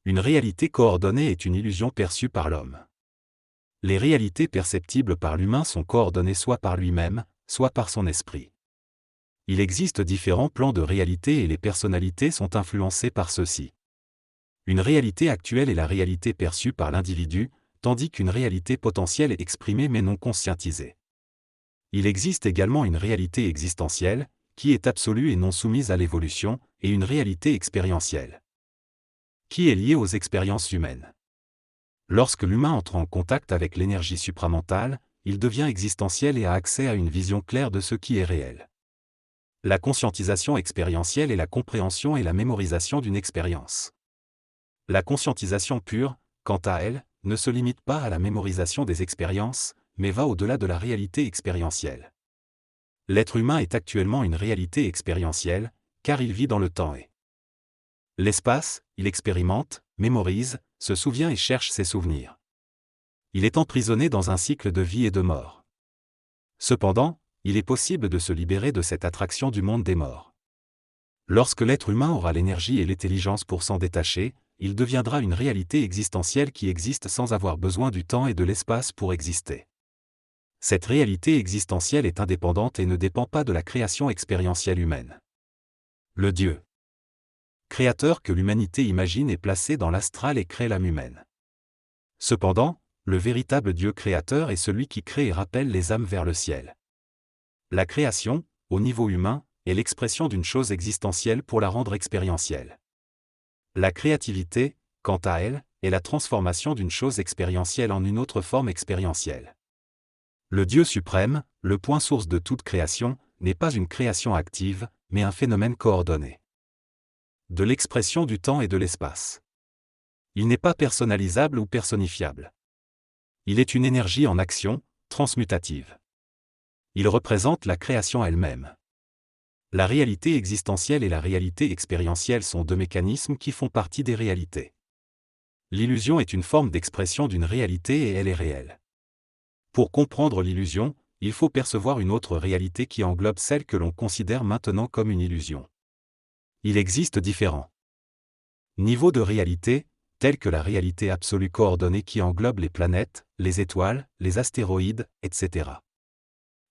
Une réalité coordonnée est une illusion perçue par l'homme. Les réalités perceptibles par l'humain sont coordonnées soit par lui-même, soit par son esprit. Il existe différents plans de réalité et les personnalités sont influencées par ceux-ci. Une réalité actuelle est la réalité perçue par l'individu, tandis qu'une réalité potentielle est exprimée mais non conscientisée. Il existe également une réalité existentielle, qui est absolue et non soumise à l'évolution, et une réalité expérientielle, qui est liée aux expériences humaines. Lorsque l'humain entre en contact avec l'énergie supramentale, il devient existentiel et a accès à une vision claire de ce qui est réel. La conscientisation expérientielle est la compréhension et la mémorisation d'une expérience. La conscientisation pure, quant à elle, ne se limite pas à la mémorisation des expériences, mais va au-delà de la réalité expérientielle. L'être humain est actuellement une réalité expérientielle, car il vit dans le temps et l'espace, il expérimente, mémorise, se souvient et cherche ses souvenirs. Il est emprisonné dans un cycle de vie et de mort. Cependant, il est possible de se libérer de cette attraction du monde des morts. Lorsque l'être humain aura l'énergie et l'intelligence pour s'en détacher, il deviendra une réalité existentielle qui existe sans avoir besoin du temps et de l'espace pour exister. Cette réalité existentielle est indépendante et ne dépend pas de la création expérientielle humaine. Le Dieu créateur que l'humanité imagine est placé dans l'astral et crée l'âme humaine. Cependant, le véritable Dieu créateur est celui qui crée et rappelle les âmes vers le ciel. La création, au niveau humain, est l'expression d'une chose existentielle pour la rendre expérientielle. La créativité, quant à elle, est la transformation d'une chose expérientielle en une autre forme expérientielle. Le Dieu suprême, le point source de toute création, n'est pas une création active, mais un phénomène coordonné. De l'expression du temps et de l'espace. Il n'est pas personnalisable ou personnifiable. Il est une énergie en action, transmutative. Il représente la création elle-même. La réalité existentielle et la réalité expérientielle sont deux mécanismes qui font partie des réalités. L'illusion est une forme d'expression d'une réalité et elle est réelle. Pour comprendre l'illusion, il faut percevoir une autre réalité qui englobe celle que l'on considère maintenant comme une illusion. Il existe différents niveaux de réalité, tels que la réalité absolue coordonnée qui englobe les planètes, les étoiles, les astéroïdes, etc.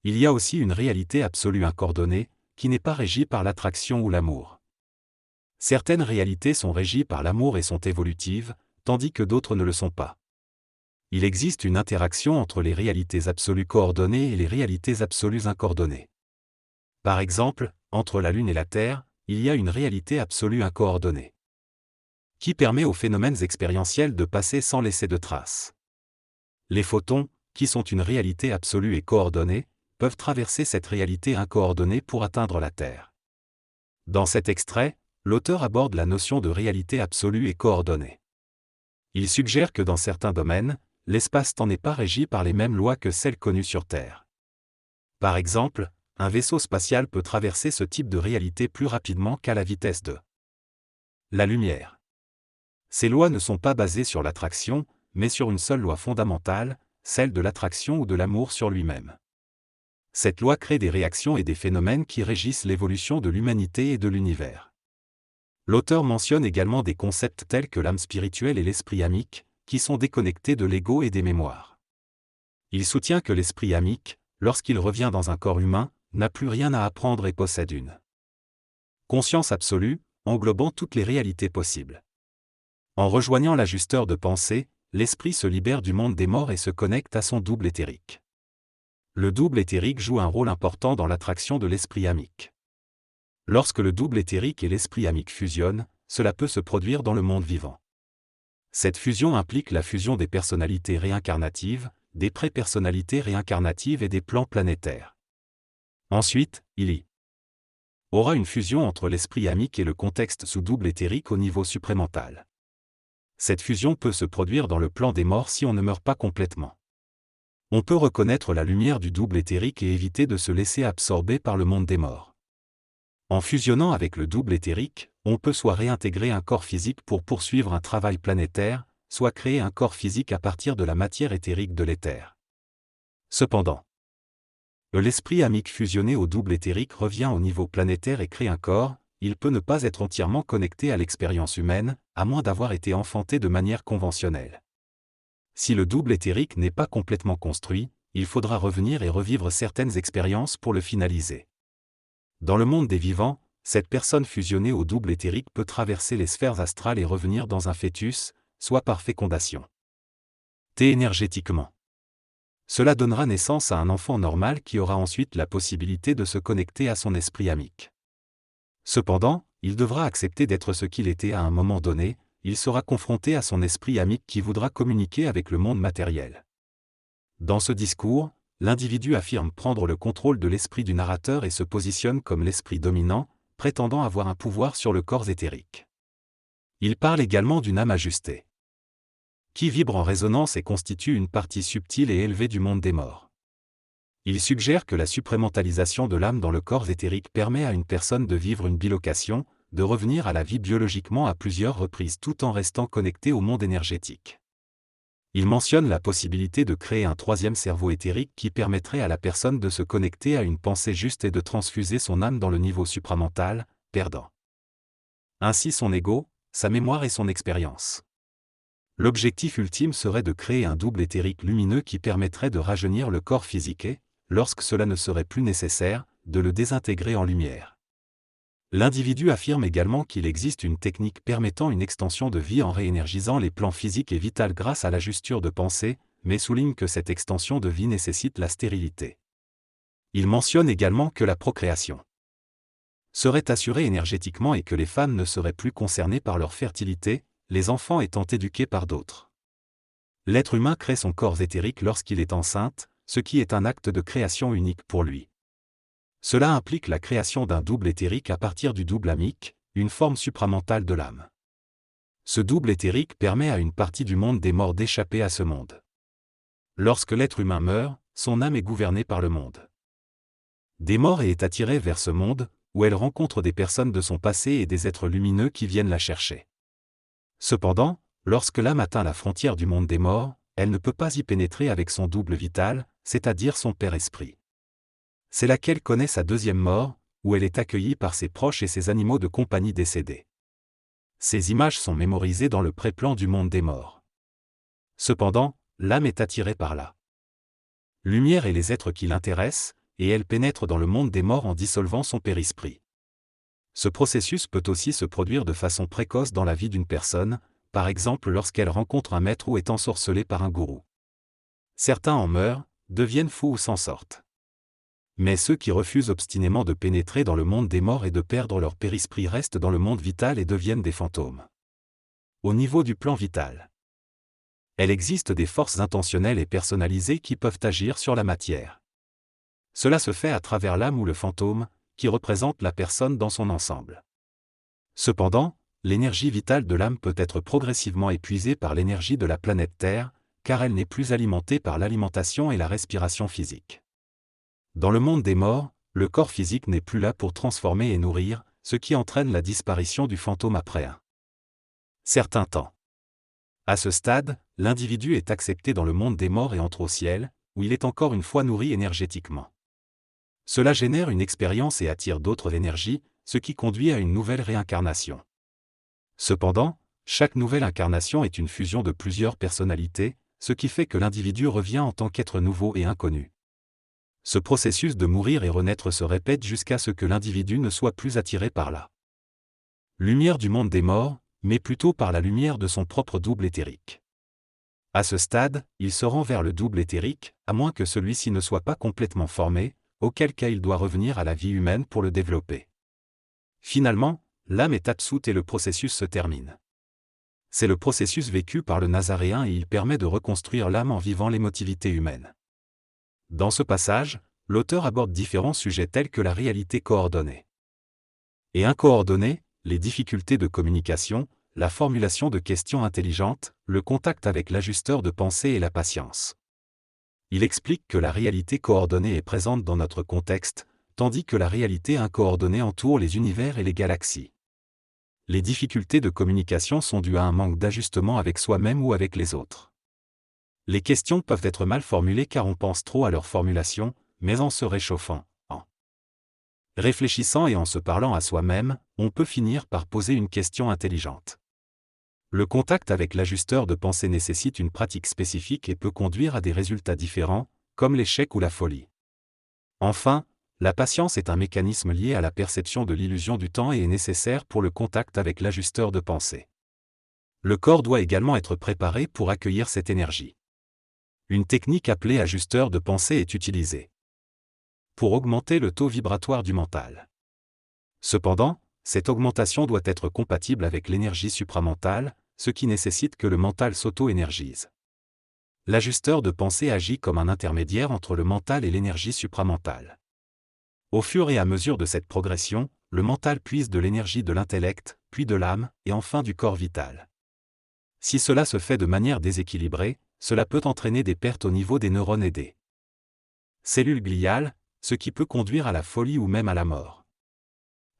Il y a aussi une réalité absolue incoordonnée, qui n'est pas régie par l'attraction ou l'amour. Certaines réalités sont régies par l'amour et sont évolutives, tandis que d'autres ne le sont pas. Il existe une interaction entre les réalités absolues coordonnées et les réalités absolues incoordonnées. Par exemple, entre la Lune et la Terre, il y a une réalité absolue incoordonnée, qui permet aux phénomènes expérientiels de passer sans laisser de traces. Les photons, qui sont une réalité absolue et coordonnée, peuvent traverser cette réalité incoordonnée pour atteindre la Terre. Dans cet extrait, l'auteur aborde la notion de réalité absolue et coordonnée. Il suggère que dans certains domaines, l'espace-temps n'est pas régi par les mêmes lois que celles connues sur Terre. Par exemple, un vaisseau spatial peut traverser ce type de réalité plus rapidement qu'à la vitesse de la lumière. Ces lois ne sont pas basées sur l'attraction, mais sur une seule loi fondamentale, celle de l'attraction ou de l'amour sur lui-même. Cette loi crée des réactions et des phénomènes qui régissent l'évolution de l'humanité et de l'univers. L'auteur mentionne également des concepts tels que l'âme spirituelle et l'esprit amique, qui sont déconnectés de l'ego et des mémoires. Il soutient que l'esprit amique, lorsqu'il revient dans un corps humain, n'a plus rien à apprendre et possède une conscience absolue, englobant toutes les réalités possibles. En rejoignant l'ajusteur de pensée, l'esprit se libère du monde des morts et se connecte à son double éthérique. Le double éthérique joue un rôle important dans l'attraction de l'esprit amique. Lorsque le double éthérique et l'esprit amique fusionnent, cela peut se produire dans le monde vivant. Cette fusion implique la fusion des personnalités réincarnatives, des pré-personnalités réincarnatives et des plans planétaires. Ensuite, il y aura une fusion entre l'esprit amique et le contexte sous double éthérique au niveau supramental. Cette fusion peut se produire dans le plan des morts si on ne meurt pas complètement. On peut reconnaître la lumière du double éthérique et éviter de se laisser absorber par le monde des morts. En fusionnant avec le double éthérique, on peut soit réintégrer un corps physique pour poursuivre un travail planétaire, soit créer un corps physique à partir de la matière éthérique de l'éther. Cependant, l'esprit amique fusionné au double éthérique revient au niveau planétaire et crée un corps, il peut ne pas être entièrement connecté à l'expérience humaine, à moins d'avoir été enfanté de manière conventionnelle. Si le double éthérique n'est pas complètement construit, il faudra revenir et revivre certaines expériences pour le finaliser. Dans le monde des vivants, cette personne fusionnée au double éthérique peut traverser les sphères astrales et revenir dans un fœtus, soit par fécondation. Énergétiquement. Cela donnera naissance à un enfant normal qui aura ensuite la possibilité de se connecter à son esprit amique. Cependant, il devra accepter d'être ce qu'il était à un moment donné, il sera confronté à son esprit amique qui voudra communiquer avec le monde matériel. Dans ce discours, l'individu affirme prendre le contrôle de l'esprit du narrateur et se positionne comme l'esprit dominant, prétendant avoir un pouvoir sur le corps éthérique. Il parle également d'une âme ajustée, qui vibre en résonance et constitue une partie subtile et élevée du monde des morts. Il suggère que la supramentalisation de l'âme dans le corps éthérique permet à une personne de vivre une bilocation, de revenir à la vie biologiquement à plusieurs reprises tout en restant connecté au monde énergétique. Il mentionne la possibilité de créer un troisième cerveau éthérique qui permettrait à la personne de se connecter à une pensée juste et de transfuser son âme dans le niveau supramental, perdant ainsi son ego, sa mémoire et son expérience. L'objectif ultime serait de créer un double éthérique lumineux qui permettrait de rajeunir le corps physique et, lorsque cela ne serait plus nécessaire, de le désintégrer en lumière. L'individu affirme également qu'il existe une technique permettant une extension de vie en réénergisant les plans physiques et vitaux grâce à l'ajusture de pensée, mais souligne que cette extension de vie nécessite la stérilité. Il mentionne également que la procréation serait assurée énergétiquement et que les femmes ne seraient plus concernées par leur fertilité, les enfants étant éduqués par d'autres. L'être humain crée son corps éthérique lorsqu'il est enceinte, ce qui est un acte de création unique pour lui. Cela implique la création d'un double éthérique à partir du double amique, une forme supramentale de l'âme. Ce double éthérique permet à une partie du monde des morts d'échapper à ce monde. Lorsque l'être humain meurt, son âme est gouvernée par le monde des morts et est attirée vers ce monde, où elle rencontre des personnes de son passé et des êtres lumineux qui viennent la chercher. Cependant, lorsque l'âme atteint la frontière du monde des morts, elle ne peut pas y pénétrer avec son double vital, c'est-à-dire son père-esprit. C'est là qu'elle connaît sa deuxième mort, où elle est accueillie par ses proches et ses animaux de compagnie décédés. Ces images sont mémorisées dans le pré-plan du monde des morts. Cependant, l'âme est attirée par la lumière et les êtres qui l'intéressent, et elle pénètre dans le monde des morts en dissolvant son père-esprit. Ce processus peut aussi se produire de façon précoce dans la vie d'une personne, par exemple lorsqu'elle rencontre un maître ou est ensorcelée par un gourou. Certains en meurent, deviennent fous ou s'en sortent. Mais ceux qui refusent obstinément de pénétrer dans le monde des morts et de perdre leur père-esprit restent dans le monde vital et deviennent des fantômes. Au niveau du plan vital, il existe des forces intentionnelles et personnalisées qui peuvent agir sur la matière. Cela se fait à travers l'âme ou le fantôme, qui représente la personne dans son ensemble. Cependant, l'énergie vitale de l'âme peut être progressivement épuisée par l'énergie de la planète Terre, car elle n'est plus alimentée par l'alimentation et la respiration physique. Dans le monde des morts, le corps physique n'est plus là pour transformer et nourrir, ce qui entraîne la disparition du fantôme après un certain temps. À ce stade, l'individu est accepté dans le monde des morts et entre au ciel, où il est encore une fois nourri énergétiquement. Cela génère une expérience et attire d'autres énergies, ce qui conduit à une nouvelle réincarnation. Cependant, chaque nouvelle incarnation est une fusion de plusieurs personnalités, ce qui fait que l'individu revient en tant qu'être nouveau et inconnu. Ce processus de mourir et renaître se répète jusqu'à ce que l'individu ne soit plus attiré par la lumière du monde des morts, mais plutôt par la lumière de son propre double éthérique. À ce stade, il se rend vers le double éthérique, à moins que celui-ci ne soit pas complètement formé, auquel cas il doit revenir à la vie humaine pour le développer. Finalement, l'âme est absoute et le processus se termine. C'est le processus vécu par le Nazaréen et il permet de reconstruire l'âme en vivant l'émotivité humaine. Dans ce passage, l'auteur aborde différents sujets tels que la réalité coordonnée et incoordonnée, les difficultés de communication, la formulation de questions intelligentes, le contact avec l'ajusteur de pensée et la patience. Il explique que la réalité coordonnée est présente dans notre contexte, tandis que la réalité incoordonnée entoure les univers et les galaxies. Les difficultés de communication sont dues à un manque d'ajustement avec soi-même ou avec les autres. Les questions peuvent être mal formulées car on pense trop à leur formulation, mais en se réchauffant, en Réfléchissant et en se parlant à soi-même, on peut finir par poser une question intelligente. Le contact avec l'ajusteur de pensée nécessite une pratique spécifique et peut conduire à des résultats différents, comme l'échec ou la folie. Enfin, la patience est un mécanisme lié à la perception de l'illusion du temps et est nécessaire pour le contact avec l'ajusteur de pensée. Le corps doit également être préparé pour accueillir cette énergie. Une technique appelée ajusteur de pensée est utilisée pour augmenter le taux vibratoire du mental. Cependant, cette augmentation doit être compatible avec l'énergie supramentale, ce qui nécessite que le mental s'auto-énergise. L'ajusteur de pensée agit comme un intermédiaire entre le mental et l'énergie supramentale. Au fur et à mesure de cette progression, le mental puise de l'énergie de l'intellect, puis de l'âme, et enfin du corps vital. Si cela se fait de manière déséquilibrée, cela peut entraîner des pertes au niveau des neurones et des cellules gliales, ce qui peut conduire à la folie ou même à la mort.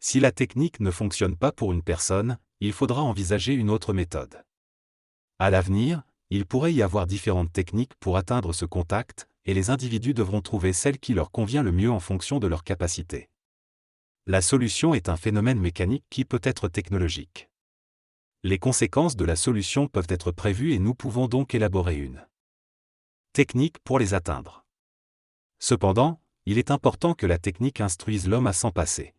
Si la technique ne fonctionne pas pour une personne, il faudra envisager une autre méthode. À l'avenir, il pourrait y avoir différentes techniques pour atteindre ce contact, et les individus devront trouver celle qui leur convient le mieux en fonction de leurs capacités. La solution est un phénomène mécanique qui peut être technologique. Les conséquences de la solution peuvent être prévues et nous pouvons donc élaborer une technique pour les atteindre. Cependant, il est important que la technique instruise l'homme à s'en passer.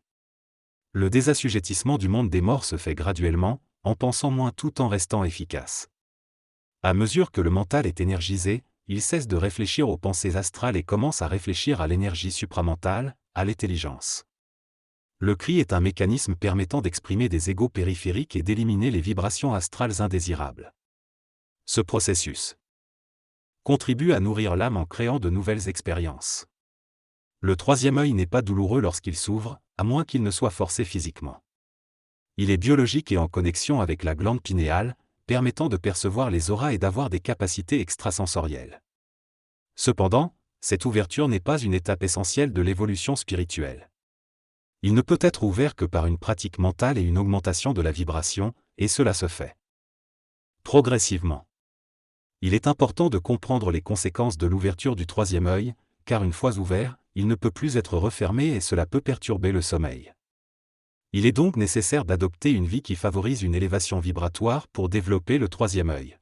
Le désassujettissement du monde des morts se fait graduellement, en pensant moins tout en restant efficace. À mesure que le mental est énergisé, il cesse de réfléchir aux pensées astrales et commence à réfléchir à l'énergie supramentale, à l'intelligence. Le cri est un mécanisme permettant d'exprimer des égos périphériques et d'éliminer les vibrations astrales indésirables. Ce processus contribue à nourrir l'âme en créant de nouvelles expériences. Le troisième œil n'est pas douloureux lorsqu'il s'ouvre, à moins qu'il ne soit forcé physiquement. Il est biologique et en connexion avec la glande pinéale, permettant de percevoir les auras et d'avoir des capacités extrasensorielles. Cependant, cette ouverture n'est pas une étape essentielle de l'évolution spirituelle. Il ne peut être ouvert que par une pratique mentale et une augmentation de la vibration, et cela se fait progressivement. Il est important de comprendre les conséquences de l'ouverture du troisième œil, car une fois ouvert, il ne peut plus être refermé et cela peut perturber le sommeil. Il est donc nécessaire d'adopter une vie qui favorise une élévation vibratoire pour développer le troisième œil.